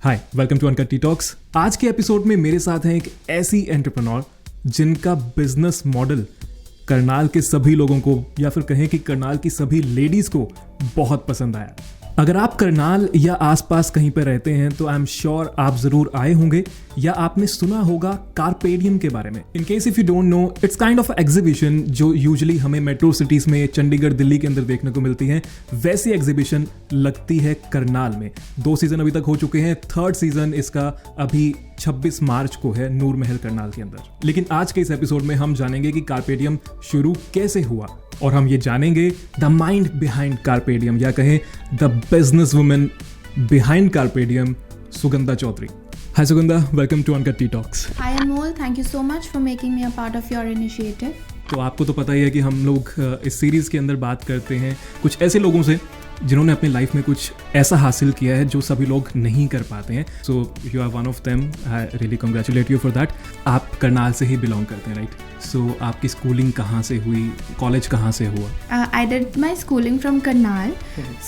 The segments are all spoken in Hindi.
Hi, welcome to uncut tea talks. आज के एपिसोड में मेरे साथ हैं एक ऐसी एंटरप्रेन्योर जिनका बिजनेस मॉडल करनाल के सभी लोगों को या फिर कहें कि करनाल की सभी लेडीज को बहुत पसंद आया। अगर आप करनाल या आसपास कहीं पर रहते हैं तो आई एम श्योर आप जरूर आए होंगे या आपने सुना होगा कार्पेडियम के बारे में। In case if you don't know, it's kind of exhibition जो यूजुअली हमें मेट्रो सिटीज में चंडीगढ़, दिल्ली के अंदर देखने को मिलती है। वैसी एग्जीबिशन लगती है करनाल में। 2 सीजन अभी तक हो चुके हैं, 3rd सीजन इसका अभी 26 मार्च को है नूर महल करनाल के अंदर। लेकिन आज के इस एपिसोड में हम जानेंगे कि कार्पेडियम शुरू कैसे हुआ और हम ये जानेंगे द माइंड बिहाइंड कार्पेडियम या कहें the business woman behind Carpediem, Sugandha Chaudhary. Hi Sugandha, welcome to Uncut Tea Talks. Hi Anmol, thank you so much for making me a part of your initiative. तो आपको तो पता ही है कि हम लोग इस सीरीज़ के अंदर बात करते हैं कुछ ऐसे लोगों से जिन्होंने अपनी लाइफ में कुछ ऐसा हासिल किया है जो सभी लोग नहीं कर पाते हैं। So you are one of them, I really congratulate you for that. आप करनाल से ही बिलोंग करते हैं, राइट? सो आपकी स्कूलिंग कहाँ से हुई, कॉलेज कहाँ से हुआ? I did my schooling from Karnal.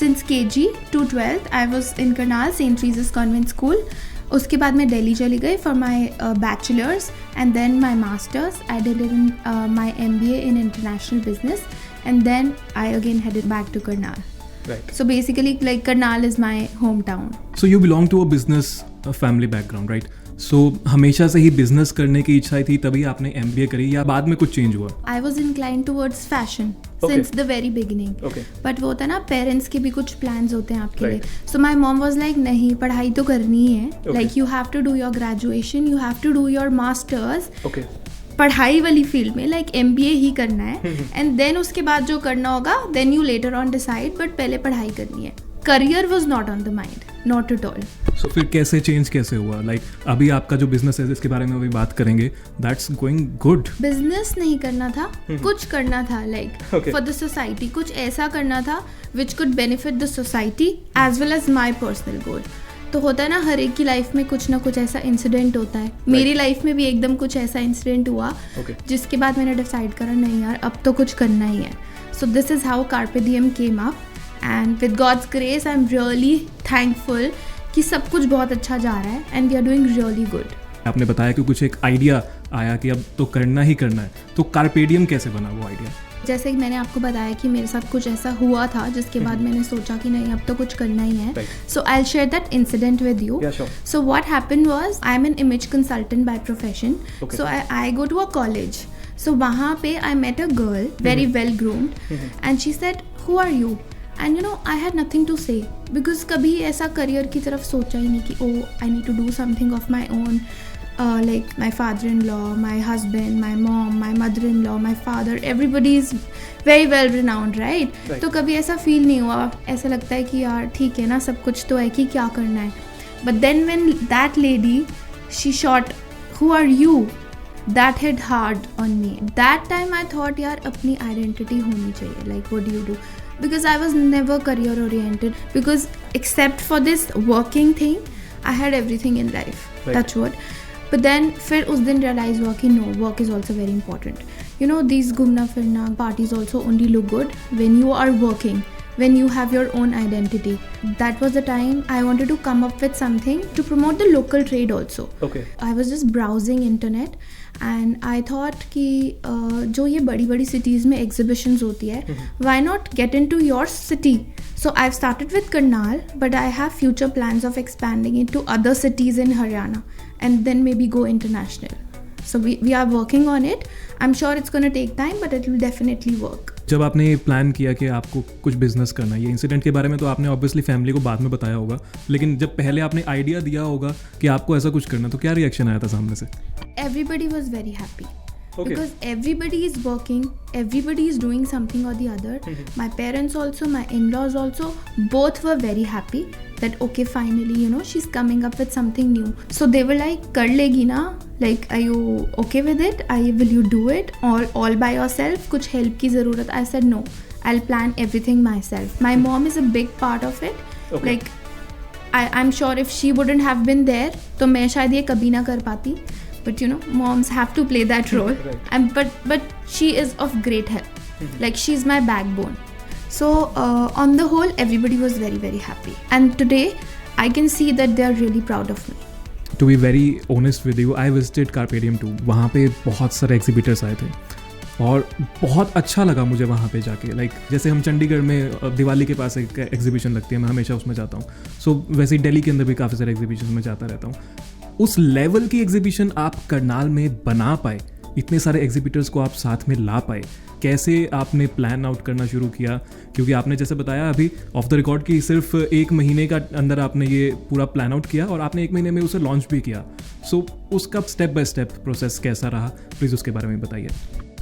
Since KG to 12th, I was in Karnal, St. Teresa's Convent School. उसके बाद मैं दिल्ली चली गई for my bachelors and then my masters. I did in my MBA in international business and then I again headed back to Karnal. Right. So basically, like Karnal is my hometown. So you belong to a business family background, right? So हमेशा से ही बिजनेस करने की इच्छा थी, तभी आपने MBA करी या बाद में कुछ चेंज हुआ? I was inclined towards fashion since the very beginning. Okay. But वो होता है ना, पेरेंट्स के भी कुछ प्लान्स होते हैं आपके लिए. So my mom was like, नहीं, पढ़ाई तो करनी है. Like you have to do your graduation, you have to do your masters. Okay. पढ़ाई वाली फील्ड में लाइक MBA ही करना है एंड देन उसके बाद जो करना होगा then you later on decide, but पहले पढ़ाई करनी है. Career was not on the mind, not at all. So फिर कैसे चेंज कैसे हुआ? लाइक अभी आपका जो बिजनेस है इसके बारे में अभी बात करेंगे, दैट्स गोइंग गुड. बिजनेस नहीं करना था, कुछ करना था लाइक फॉर द सोसाइटी. कुछ ऐसा करना था which could benefit the society as well as my personal goal. तो होता है ना, हर एक की लाइफ में कुछ ना कुछ ऐसा इंसिडेंट होता है. मेरी लाइफ में भी एकदम कुछ ऐसा इंसिडेंट हुआ जिसके बाद मैंने डिसाइड करा नहीं यार, अब तो कुछ करना ही है. So this is how Carpediem came up and with God's grace I am really thankful कि सब कुछ बहुत अच्छा जा रहा है and we are doing really good. आपने बताया कि कुछ एक आइडिया आया कि अब तो करना ही करना है, तो कार्पेडियम कैसे बना वो आइडिया? जैसे कि मैंने आपको बताया कि मेरे साथ कुछ ऐसा हुआ था जिसके बाद मैंने सोचा कि नहीं, अब तो कुछ करना ही है. So I will share that incident with you. So what happened was, I am an image consultant by profession. So I go to a college. So वहाँ पे I met a girl very well groomed and she said, who are you? And you know, I had nothing to say because कभी ऐसा करियर की तरफ सोचा ही नहीं कि oh I need to do something of my own. Like my father-in-law, my husband, my mom, my mother-in-law, my father, everybody is very well renowned, right? तो कभी ऐसा फील नहीं हुआ. ऐसा लगता है कि यार ठीक है ना, सब कुछ तो है कि क्या करना है. But then when that lady, she shot, who are you? That hit hard on me. That time I thought यार अपनी identity होनी चाहिए. Like what do you do? Because I was never career oriented. Because except for this working thing, I had everything in life. Touch wood. But then फिर उस दिन realize हुआ कि no, work is also very important. You know, these घूमना फिरना parties also only look good when you are working, when you have your own identity. That was the time I wanted to come up with something to promote the local trade also. Okay. I was just browsing internet and I thought कि जो ये बड़ी बड़ी cities में exhibitions होती है, why not get into your city? So I've started with Karnal, but I have future plans of expanding it to other cities in Haryana and then maybe go international. So we are working on it. I'm sure it's going to take time, but it will definitely work. जब आपने प्लान किया कि आपको कुछ बिजनेस करना है, ये इंसिडेंट के बारे में तो आपने ऑब्वियसली फैमिली को बाद में बताया होगा, लेकिन जब पहले आपने आइडिया दिया होगा कि आपको ऐसा कुछ करना, तो क्या रिएक्शन आया था सामने से? Everybody was very happy. Because everybody is working, everybody is doing something or the other. My parents also, my in-laws also, both were very happy that okay, finally, you know, she's coming up with something new. So they were like, कर लेगी ना? Like, are you okay with it? Will you do it all by yourself? कुछ help की ज़रूरत? I said no. I'll plan everything myself. My mom is a big part of it. Like, I'm sure if she wouldn't have been there, तो मैं शायद ये कभी ना कर पाती. But you know, moms have to play that role. And but she is of great help. Like she's my backbone. So on the whole, everybody was very very happy. And today I can see that they are really proud of me. To be very honest with you, I visited Carpedium too. वहाँ पे बहुत सारे एग्जीबिटर्स आए थे और बहुत अच्छा लगा मुझे वहाँ पे जाके. लाइक जैसे हम चंडीगढ़ में दिवाली के पास एक एग्जीबिशन लगती है, मैं हमेशा उसमें जाता हूँ. सो वैसे ही दिल्ली के अंदर भी काफ़ी सारे एग्जीबिशन में जाता रहता हूँ. उस लेवल की एग्जीबिशन आप करनाल में बना पाए, इतने सारे एग्जीबिटर्स को आप साथ में ला पाए, कैसे आपने प्लान आउट करना शुरू किया? क्योंकि आपने जैसे बताया अभी ऑफ द रिकॉर्ड कि सिर्फ 1 महीने का अंदर आपने ये पूरा प्लान आउट किया और आपने 1 महीने में उसे लॉन्च भी किया. सो उसका स्टेप बाय स्टेप प्रोसेस कैसा रहा, प्लीज़ उसके बारे में बताइए.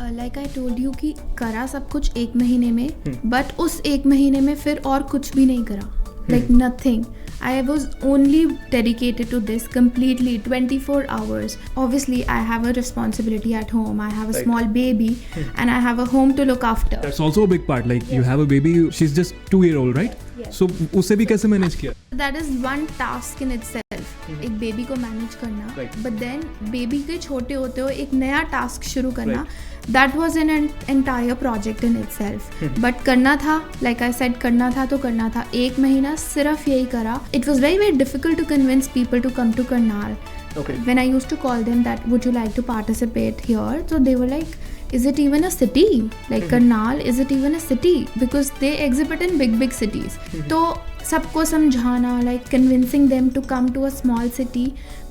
लाइक आई टोल्ड यू कि करा सब कुछ 1 महीने में, बट उस 1 महीने में फिर और कुछ भी नहीं करा. Like nothing. I was only dedicated to this completely 24 hours. Obviously, I have a responsibility at home. I have a small baby and I have a home to look after. That's also a big part. Like you have a baby, she's just 2-year-old, right? Yes. So उसे भी कैसे मैनेज किया? That is one task in itself. एक बेबी को मैनेज करना, but then बेबी के छोटे होते हो एक नया टास्क शुरू करना. That was an entire project in itself. But करना था, like I said, करना था तो करना था. 1 महीना सिर्फ यही करा. It was very very difficult to convince people to come to Karnal. Okay. When I used to call them that, would you like to participate here? So they were like, is it even a city? Like Karnal, is it even a city? Because they exhibit in big cities. तो सबको समझाना, like convincing them to come to a small city,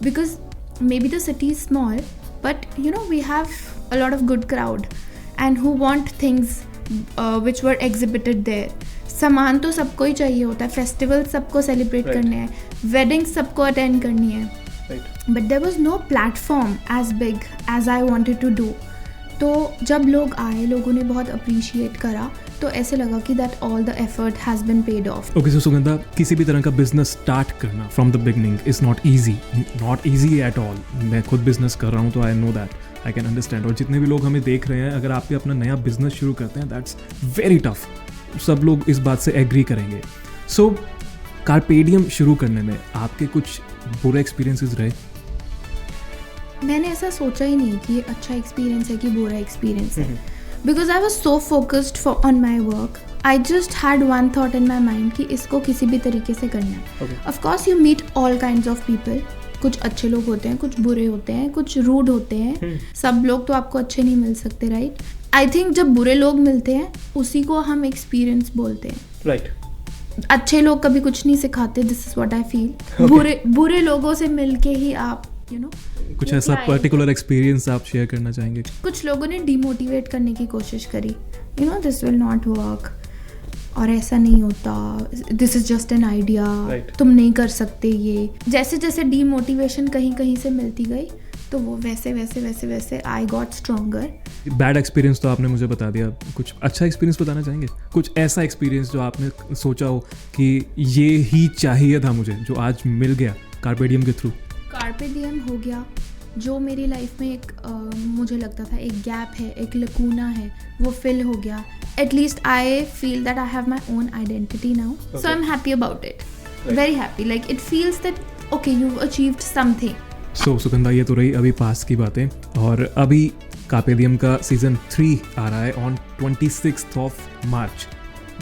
because maybe the city is small, but you know we have a lot of good crowd and who want things which were exhibited there. सामान तो सबको ही चाहिए होता है, फेस्टिवल सबको सेलिब्रेट करने हैं, वेडिंग सबको अटेंड करनी है, but there was no platform as big as I wanted to do. तो जब लोग आए, लोगों ने बहुत अप्रिशिएट करा, तो ऐसे लगा कि that all the effort has been paid off. Okay, so Sugandha, किसी भी तरह का बिजनेस स्टार्ट करना from the beginning is not easy at all. मैं खुद बिजनेस कर रहा हूँ तो I know that, I can understand. और जितने भी लोग हमें देख रहे हैं, अगर आप भी अपना नया बिजनेस शुरू करते हैं, दैट्स वेरी टफ. सब लोग इस बात से एग्री करेंगे. सो कार्पेडियम शुरू करने में आपके कुछ बुरे एक्सपीरियंसेस रहे? मैंने ऐसा सोचा ही नहीं कि ये अच्छा एक्सपीरियंस है कि बुरा एक्सपीरियंस है, because I was so focused on my work. I just had one thought in my mind कि इसको किसी भी तरीके से करना है. Of course you meet all kinds of people. कुछ अच्छे लोग होते हैं, कुछ बुरे होते हैं, कुछ रूड होते हैं. सब लोग तो आपको अच्छे नहीं मिल सकते, राइट? आई थिंक जब बुरे लोग मिलते हैं उसी को हम एक्सपीरियंस बोलते हैं, राइट? अच्छे लोग कभी कुछ नहीं सिखाते. This is what I feel. बुरे लोगों से मिलके ही आप कुछ ऐसा पर्टिकुलर एक्सपीरियंस आप शेयर करना चाहेंगे? कुछ लोगों ने डिमोटिवेट करने की कोशिश करी, दिस विल नॉट वर्क, और ऐसा नहीं होता, this is just an idea, तुम नहीं कर सकते ये. जैसे जैसे डिमोटिवेशन कहीं कहीं से मिलती गई, तो वो वैसे I got stronger. Bad experience तो आपने मुझे बता दिया, कुछ अच्छा एक्सपीरियंस बताना चाहेंगे? कुछ ऐसा एक्सपीरियंस जो आपने सोचा हो कि ये ही चाहिए था मुझे, जो आज मिल गया कार्पेडियम के थ्रू? कार्पेडियम हो गया जो मेरी लाइफ में एक मुझे लगता था एक गैप है, एक लकूना है, वो फिल हो गया. At least I feel that I have my own identity now, so I am happy about it, very happy. Like it feels that okay, you achieved something. So Sugandha, ये तो रही अभी पास की बातें, और अभी कार्पेडियम का सीजन 3 आ रहा है on 26 of March.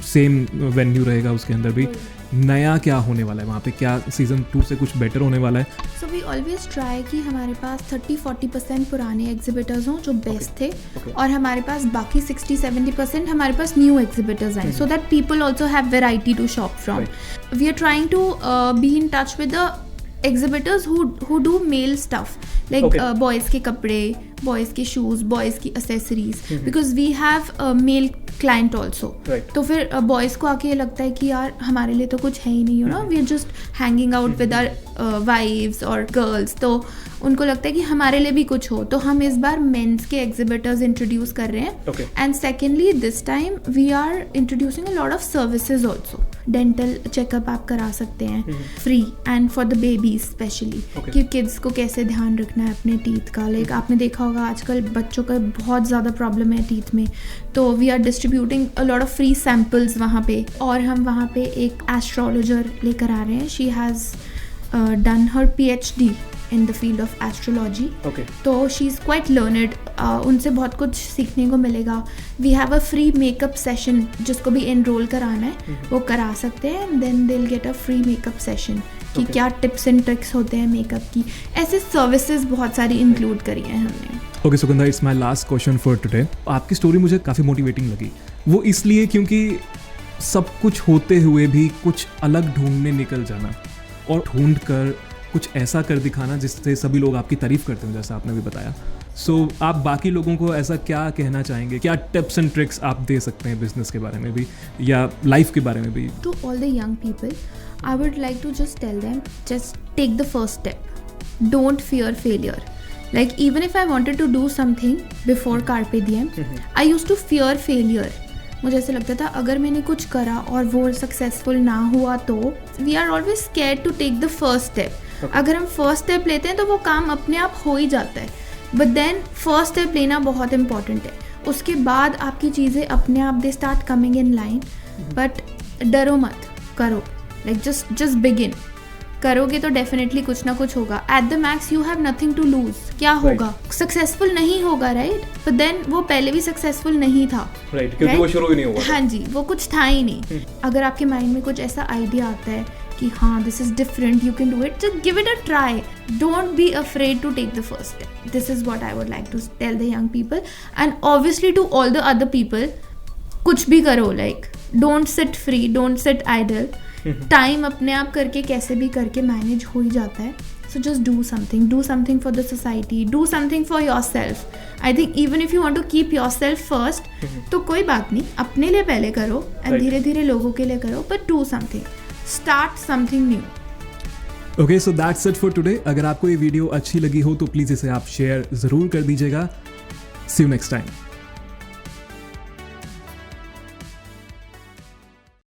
Same venue रहेगा उसके अंदर भी. नया क्या होने वाला है वहाँ पे? क्या सीजन 2 से कुछ बेटर होने वाला है? सो वी ऑलवेज ट्राई कि हमारे पास 30-40% पुराने एग्जिबिटर्स हों जो बेस्ट थे, और हमारे पास बाकी 60-70% हमारे पास न्यू एग्जिबिटर्स आए, so that people also have variety to shop from. We are trying to be in touch with the exhibitors who do male stuff, like boys के कपड़े, boys के shoes, boys की accessories, because we have a male client also. तो फिर boys को आके ये लगता है कि यार हमारे लिए तो कुछ है ही नहीं, we are just hanging out with our wives or girls. तो उनको लगता है कि हमारे लिए भी कुछ हो, तो हम इस बार मेंस के एग्जिबिटर्स इंट्रोड्यूस कर रहे हैं. And secondly this time we are introducing a lot of services also. Dental checkup आप करा सकते हैं free, and for the babies specially, कि किड्स को कैसे ध्यान रखना है अपने टीथ का. लाइक आपने देखा होगा आजकल बच्चों का बहुत ज़्यादा प्रॉब्लम है टीथ में, तो we are distributing a lot of free samples वहाँ पे. और हम वहाँ पे एक एस्ट्रोलॉजर लेकर आ रहे हैं. She has done her PhD in the field of astrology. तो she is quite learned. उनसे बहुत कुछ सीखने को मिलेगा. We have a free makeup session, जिसको भी enroll कराना है वो करा सकते हैं, and then they'll get a free makeup session, कि क्या टिप्स एंड ट्रिक्स होते हैं मेकअप की, ऐसे सर्विसेज बहुत सारी इंक्लूड करी हैं हमने। Okay Sugandha, it's my last question for today. आपकी स्टोरी मुझे काफ़ी मोटिवेटिंग लगी, वो इसलिए क्योंकि सब कुछ होते हुए भी कुछ अलग ढूंढने निकल जाना और ढूंढ कर कुछ ऐसा कर दिखाना जिससे सभी लोग आपकी तारीफ करते हैं, जैसा आपने भी बताया। सो आप बाकी लोगों को ऐसा क्या कहना चाहेंगे, क्या टिप्स एंड ट्रिक्स आप दे सकते हैं बिजनेस के बारे में भी या लाइफ के बारे में भी? To all the young people I would like to just tell them, just take the first step, don't fear failure. Like even if I wanted to do something before Carpe Diem, I used to fear failure. मुझे ऐसे लगता था अगर मैंने कुछ करा और वो सक्सेसफुल ना हुआ तो we are always scared to take the first step. अगर हम फर्स्ट स्टेप लेते हैं तो वो काम अपने आप हो ही जाता है, बट देन फर्स्ट स्टेप लेना बहुत इंपॉर्टेंट है। उसके बाद आपकी चीज़ें अपने आप they start coming in line. But डरो मत, करो, लाइक जस्ट बिगिन। करोगे तो डेफिनेटली कुछ ना कुछ होगा। At the max you have nothing to lose. क्या होगा? सक्सेसफुल नहीं होगा, राइट? बट देन वो पहले भी सक्सेसफुल नहीं था, क्योंकि वो शुरू ही नहीं हुआ। हाँ जी, वो कुछ था ही नहीं। अगर आपके माइंड में कुछ ऐसा आइडिया आता है कि हाँ this is different, you can do it, just give it a try. Don't be afraid to take the first step. This is what I would like to tell the young people and obviously to all the other people, कुछ भी करो, like don't sit free, don't sit idle. Time अपने आप करके कैसे भी करके मैनेज हो ही जाता है। So just do something for the society, do something for yourself. I think even if you want to keep yourself first, तो कोई बात नहीं, अपने लिए पहले करो एंड धीरे धीरे लोगों के लिए करो, but do something, start something new. Okay, so that's it for today. अगर आपको ये वीडियो अच्छी लगी हो तो प्लीज़ इसे आप शेयर ज़रूर कर दीजिएगा। सी यू नेक्स्ट टाइम।